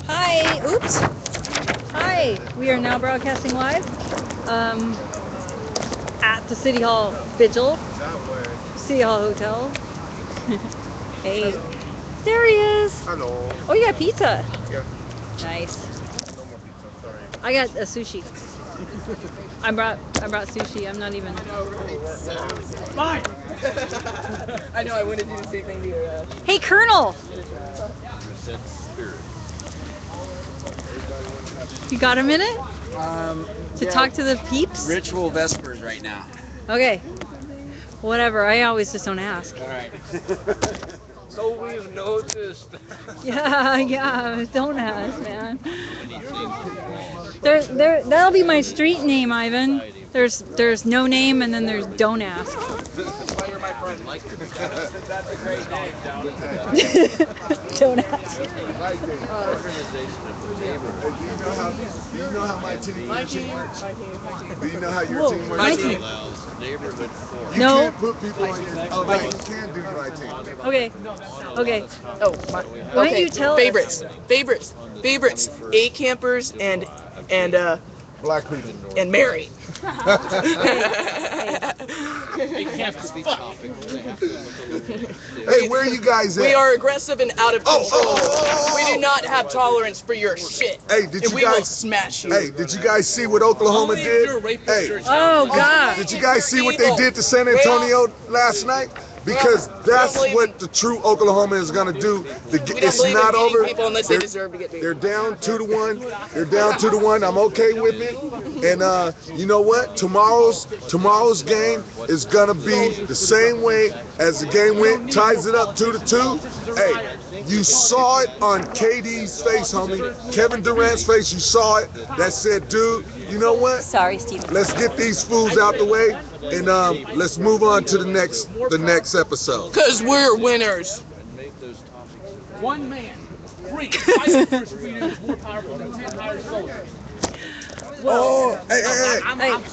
Hi. Oops. Hi. We are now broadcasting live at the City Hall Vigil, City Hall Hotel. Hey. There he is. Hello. Oh, you got pizza. Yeah. Nice. No more pizza. Sorry. I got a sushi. I brought sushi. I'm not even. Fine. I know. I wanted to do the same thing to you. Hey, Kernel. You got a minute to talk to the peeps? Ritual Vespers right now. Okay. Whatever. I always just don't ask. All right. So we've noticed. Yeah. Don't ask, man. That'll be my street name, Ivan. There's no name and then there's don't ask. You're my friend. That's a great name. Don't ask. Do you know how my team works? Do you know how your team works? My team. Neighborhood forum. You No. can't put people on your. Oh, right. You can do my team. Okay. Oh, my. Why don't you tell us? Favorites. A campers and Black people. and Mary. Hey, where are you guys at? We are aggressive and out of control. Oh. We do not have tolerance for your shit. Hey, did and you we will guys? smash you. Hey, did you guys see what Oklahoma did? Hey, Oh God. did you guys see what they did to San Antonio last night? Because that's what the true Oklahoma is going to do. It's not over. People unless they deserve to get beat. They're down 2-1. They're down 2-1. I'm okay with it. And you know what? Tomorrow's game is gonna be the same way as the game went. Ties it up 2-2. Hey, you saw it on KD's face, homie. Kevin Durant's face. You saw it. That said, dude, you know what? Sorry, Steve. Let's get these fools out the way, and let's move on to the next episode. Cause we're winners. One man, free, fighting for his freedom is more powerful than 10 hired soldiers. Oh, hey.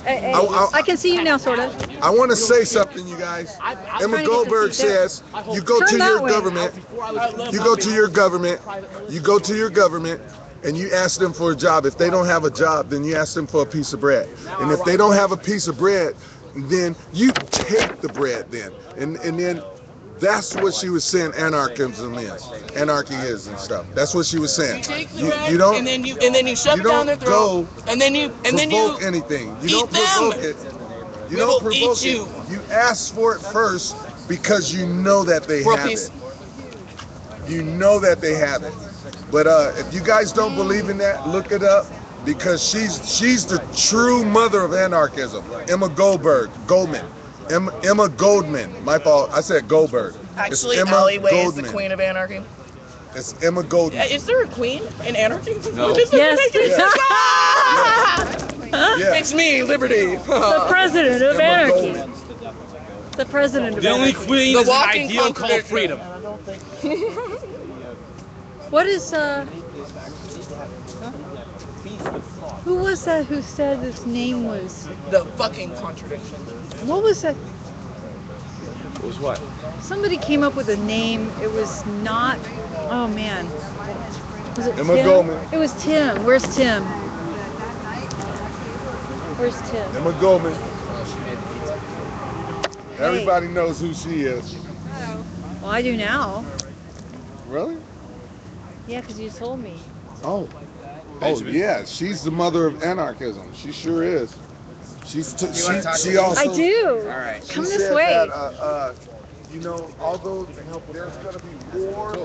Hey. I can see you now, sort of. I want to say something, you guys. Emma Goldberg says, you go to your government, and you ask them for a job. If they don't have a job, then you ask them for a piece of bread. And if they don't have a piece of bread, then you take the bread then. And then that's what she was saying anarchy is and stuff. That's what she was saying. You take the You bread, don't and then you shove it down their throat, and then you provoke anything. You don't provoke it. You don't provoke it. You ask for it first because you know that they have it. You know that they have it. But if you guys don't believe in that, look it up, because she's the true mother of anarchism. Emma Goldman. Emma Goldman. My fault. I said Goldberg. Actually, Emma Alleyway is Goldman. the queen of anarchy. It's Emma Goldman. Is there a queen in anarchy? No. Yes. Yeah. It's me, Liberty. The president of Emma anarchy. Goldman. The president of The only anarchy. queen The is an walking ideal called freedom. What is Who was that who said his name was? The fucking contradiction. What was that? It was what? Somebody came up with a name. It was not. Oh man. Was it Emma Tim? Goldman. It was Tim. Where's Tim? Where's Tim? Emma Goldman. Everybody knows who she is. Well, I do now. Really? Yeah, because you told me. Oh, yeah. She's the mother of anarchism. She sure is. She also. I do. All right. Come she this said way. That, although there's going to be war,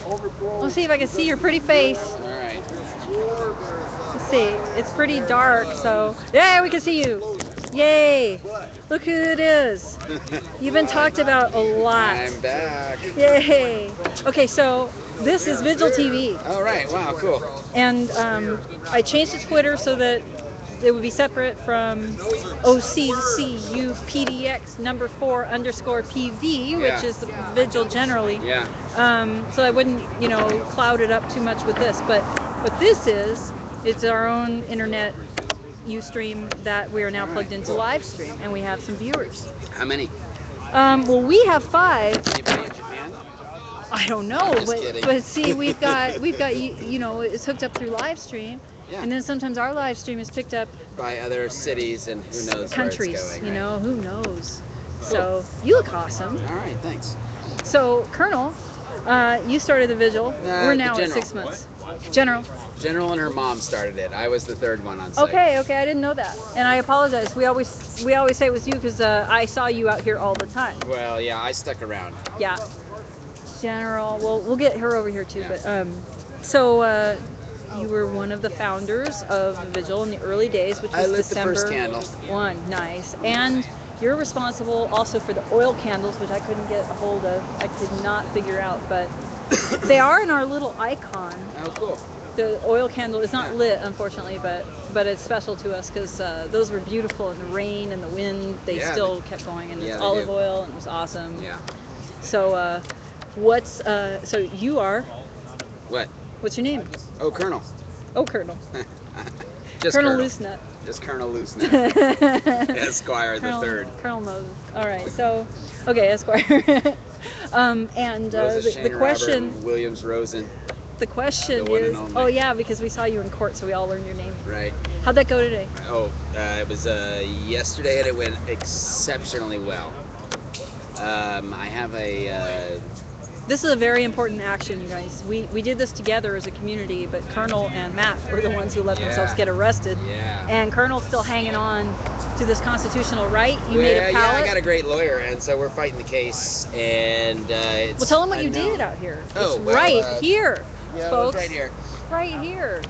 overthrow. Let's see if I can see your pretty face. All right. Let's see. It's pretty dark, so yeah, we can see you. Yay! Look who it is. You've been talked about a lot. I'm back. Yay! Okay, so this is Vigil TV, All right. Wow. Cool. and I changed to Twitter so that it would be separate from OCCUPDX_4_PV, which is the Vigil generally. Yeah. So I wouldn't, cloud it up too much with this. But what this is, it's our own internet Ustream that we are now plugged into live stream, and we have some viewers. How many? Well, we have 5. Anybody in Japan? I don't know, Just kidding. but see, we've got you know, it's hooked up through live stream, Yeah. and then sometimes our live stream is picked up By other cities and who knows countries. where it's going. You right? know, who knows? So you look awesome. All right, thanks. So Colonel, you started the vigil. We're the now at general. 6 months. General. General and her mom started it. I was the third one on site. Okay, I didn't know that, and I apologize. We always say it was you because I saw you out here all the time. Well, yeah, I stuck around. Yeah. General. Well, we'll get her over here too. Yeah. But so you were one of the founders of the vigil in the early days, which was I lit December the first candle. 1. Nice. And you're responsible also for the oil candles, which I couldn't get a hold of. I could not figure out, but they are in our little icon. Oh, cool. The oil candle is not lit, unfortunately, but it's special to us because those were beautiful in the rain and the wind. They Yeah, still kept going, and yeah, it's they olive do. oil, and it was awesome. Yeah. So, so you are. What? What's your name? Oh, Colonel. Oh, Colonel. Just Colonel Colonel. Loosenut. Just Colonel Loosenut. Esquire the Colonel, third. Colonel Moses. All right. So, okay, Esquire. And Rosa Shane the question. Robert Williams Rosen. The question The one and is. only. Oh yeah, because we saw you in court, so we all learned your name. Right. How'd that go today? Oh, it was yesterday, and it went exceptionally well. I have a. This is a very important action, you guys. We did this together as a community, but Colonel and Matt were the ones who let themselves get arrested. Yeah. And Colonel's still hanging on to this constitutional right. You Well, made a yeah, pallet. I got a great lawyer, and so we're fighting the case. And it's. Well, tell them what you unknown. did out here. Oh, It's well, right here, Yeah, folks. it's right here. Right here.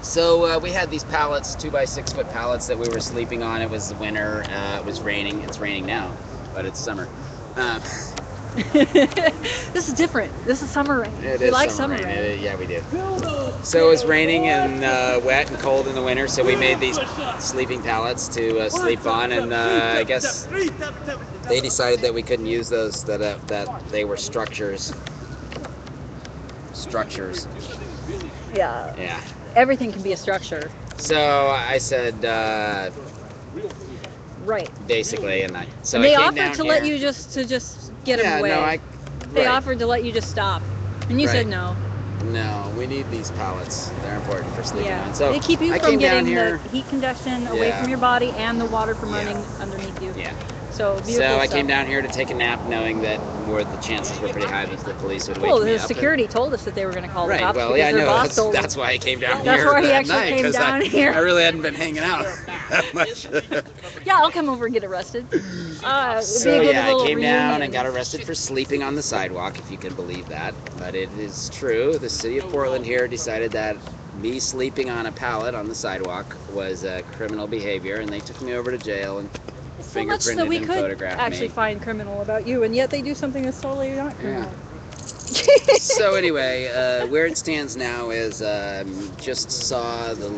So we had these pallets, 2x6 foot pallets that we were sleeping on. It was winter. It was raining. It's raining now, but it's summer. This is different. This is summer rain. It We is like summer summer rain. Yeah, we do. So it was raining and wet and cold in the winter, so we made these sleeping pallets to sleep on, and I guess they decided that we couldn't use those, that they were structures. Structures. Yeah. Yeah. Everything can be a structure. So I said, Right. basically, and so And they I came offered down to here. let you just get Yeah, them away. no, They right. offered to let you just stop, and you Right. said no. No, we need these pallets. They're important for sleeping Yeah. on. So they keep you I from came down getting here. the heat conduction away Yeah. from your body and the water from Yeah. running underneath you. Yeah. So beautiful So I stuff. came down here to take a nap, knowing that the chances were pretty high that the police would wake Well, me the up. security told us that they were going to call Right. the cops Well, because yeah, I their know. boss told That's why I came down That's here why he that actually night, came 'cause down here. I really hadn't been hanging out that much. Yeah, I'll come over and get arrested. It'd be a So good yeah, I little came down reunion. and got arrested for sleeping on the sidewalk, if you can believe that. But it is true. The city of Portland here decided that me sleeping on a pallet on the sidewalk was criminal behavior, and they took me over to jail and So much fingerprinted that we and could photographed actually me. find criminal about you, and yet they do something that's totally not criminal. So anyway, where it stands now is just saw the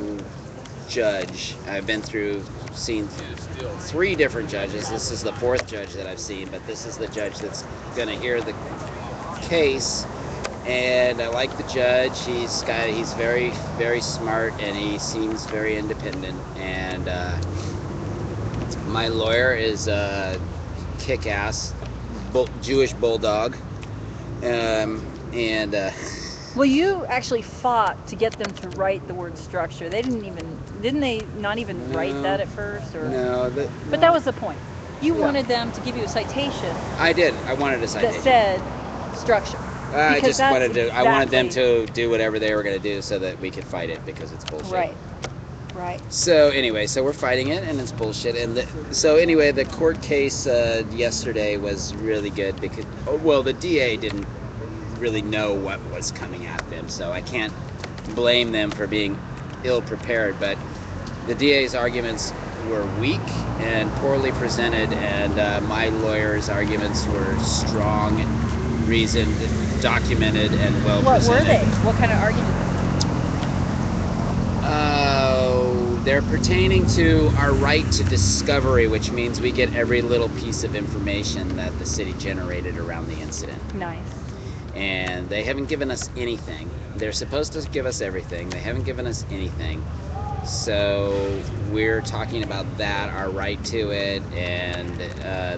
judge. I've seen 3 different judges. This is the 4th judge that I've seen, but this is the judge that's going to hear the case. And I like the judge. He's very, very smart, and he seems very independent. And my lawyer is a kick-ass Jewish bulldog. Well, you actually fought to get them to write the word structure. Didn't they not even write that at first? Or? No, But that was the point. You wanted them to give you a citation I did. I wanted a citation. that said structure. I Because just wanted that's to. I wanted them exactly- to do whatever they were going to do so that we could fight it, because it's bullshit. Right. Right. So anyway, so we're fighting it, and it's bullshit. And so anyway, the court case yesterday was really good because, the DA didn't really know what was coming at them, so I can't blame them for being ill prepared. But the DA's arguments were weak and poorly presented, and my lawyer's arguments were strong, reasoned, documented, and well What presented. were they? What kind of argument? They're pertaining to our right to discovery, which means we get every little piece of information that the city generated around the incident. Nice. And they haven't given us anything. They're supposed to give us everything. They haven't given us anything. So we're talking about that, our right to it, and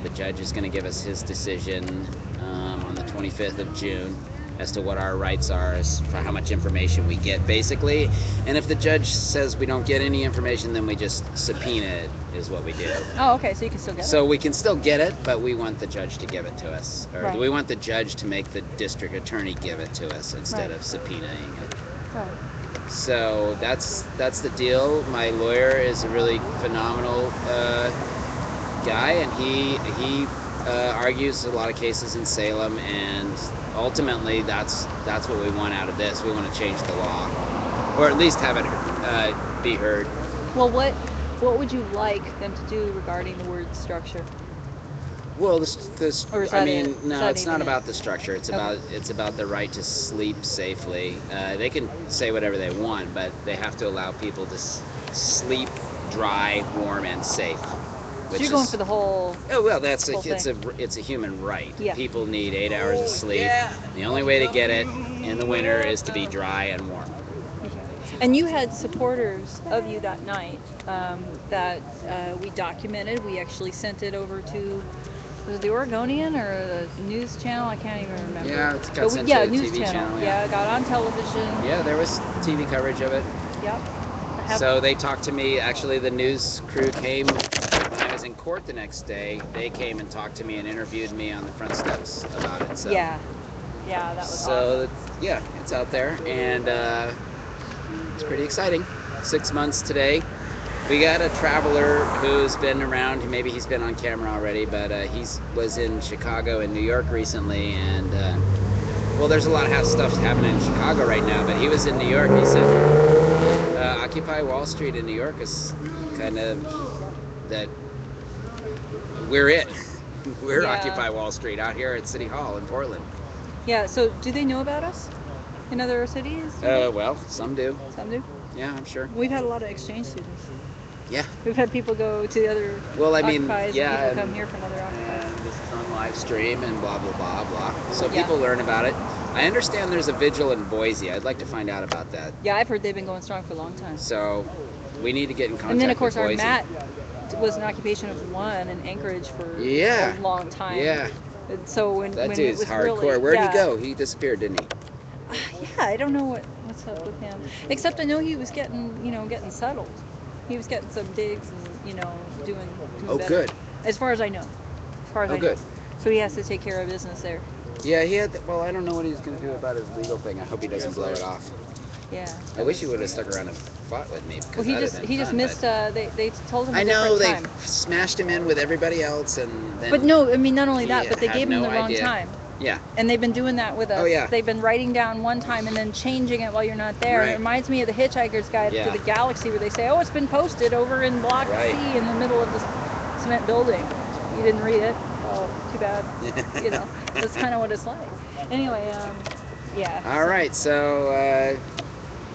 the judge is going to give us his decision on the 25th of June as to what our rights are, as for how much information we get, basically. And if the judge says we don't get any information, then we just subpoena it, is what we do. Oh, okay, so you can still get it. So we can still get it, but we want the judge to give it to us. Or Right. we want the judge to make the district attorney give it to us instead Right. of subpoenaing it. Right. So that's the deal. My lawyer is a really phenomenal guy, and he argues a lot of cases in Salem, and ultimately that's what we want out of this. We want to change the law, or at least have it be heard. Well, what would you like them to do regarding the word structure? Well, Or is I that mean, it? Is no, that it's not even about it? the structure. It's Okay. about the right to sleep safely. They can say whatever they want, but they have to allow people to sleep dry, warm, and safe. So you're going for the whole. Oh well, that's whole it's a human right. Yeah. People need 8 hours of sleep. The only way to get it in the winter is to be dry and warm. And you had supporters of you that night that we documented. We actually sent it over to, was it the Oregonian or the news channel? I can't even remember. Yeah, it's got But sent yeah, to a news TV channel. Yeah, it got on television. Yeah, there was TV coverage of it. Yep. I have- So they talked to me. Actually, the news crew came when I was in court the next day. They came and talked to me and interviewed me on the front steps about it. So, yeah, that was so yeah, it's out there, and it's pretty exciting. 6 months today. We got a traveler who's been around. Maybe he's been on camera already, but was in Chicago and New York recently, and well, there's a lot of stuff happening in Chicago right now. But he was in New York. He said Occupy Wall Street in New York is kind of that. We're it. We're Yeah. Occupy Wall Street out here at City Hall in Portland. Yeah. So do they know about us in other cities? Well, some do. Some do. Yeah, I'm sure. We've had a lot of exchange students. Yeah. We've had people go to the other Well, I mean, occupies, yeah, and people come here from other occupies. and this is on live stream and blah blah blah blah. So Yeah. people learn about it. I understand there's a vigil in Boise. I'd like to find out about that. Yeah, I've heard they've been going strong for a long time. So we need to get in contact And then of course with our Boise. mat was an occupation of one in Anchorage for Yeah. a long time. Yeah, And so when that when dude's it was hardcore. really, Where'd yeah. he go? He disappeared, didn't he? Yeah, I don't know what's up with him. Except I know he was getting settled. He was getting some digs and doing Oh, better. good. As far as I know. As far as Oh, I know. good. So he has to take care of business there. Yeah, he had. Well, I don't know what he's gonna do about his legal thing. I hope he doesn't blow it off. Yeah. I wish he would have stuck around and fought with me. Well, he just missed. They told him a I know different they time. smashed him in with everybody else, and then. But no, I mean not only that, he but they had gave him no the wrong idea. time. Yeah. And they've been doing that with us. Oh, yeah. They've been writing down one time and then changing it while you're not there. Right. It reminds me of the Hitchhiker's Guide Yeah. to the Galaxy, where they say, "Oh, it's been posted over in Block Right. C in the middle of the cement building." You didn't read it. Oh, too bad. That's kind of what it's like. Anyway, yeah. All right, so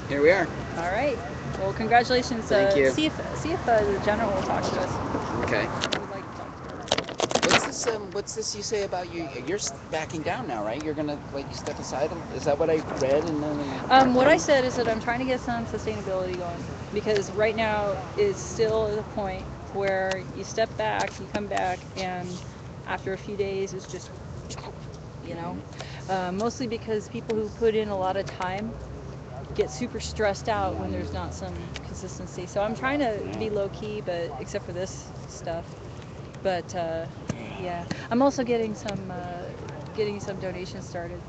here we are. All right. Well, congratulations. Thank you. See if the general will talk to us. Okay. I would like to talk to her. What's this you say about you? You're backing down now, right? You're gonna step aside. Is that what I read? And then. What I said is that I'm trying to get some sustainability going, because right now is still at a point where you step back, you come back, and after a few days it's just, mostly because people who put in a lot of time get super stressed out when there's not some consistency. So I'm trying to be low key, but except for this stuff. But yeah, I'm also getting some donations started,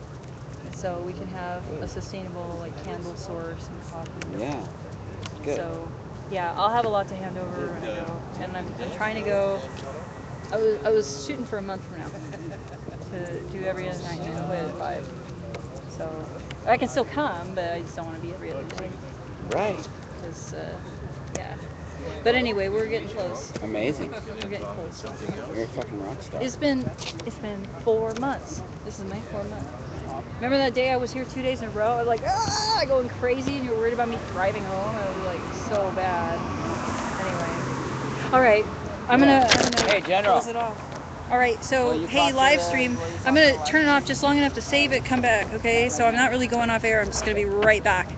so we can have a sustainable candle source and coffee. Yeah. Good. So yeah, I'll have a lot to hand over when I go, and I'm trying to go. I was shooting for a month from now to do every other night and quit at 5. So I can still come, but I just don't want to be every other day. Right. Because yeah. But anyway, we're getting close. Amazing. We're getting close. You're a fucking rock star. It's been 4 months. This is my 4th month. Remember that day I was here 2 days in a row? I was like, going crazy, and you were worried about me driving home. It was so bad. Anyway, all right. I'm gonna Hey, General. close it off. All right. So Well, you hey, talk live to the- stream. well, you I'm talk gonna turn it off just long enough to save it, come back. Okay. So I'm not really going off air. I'm just gonna be right back.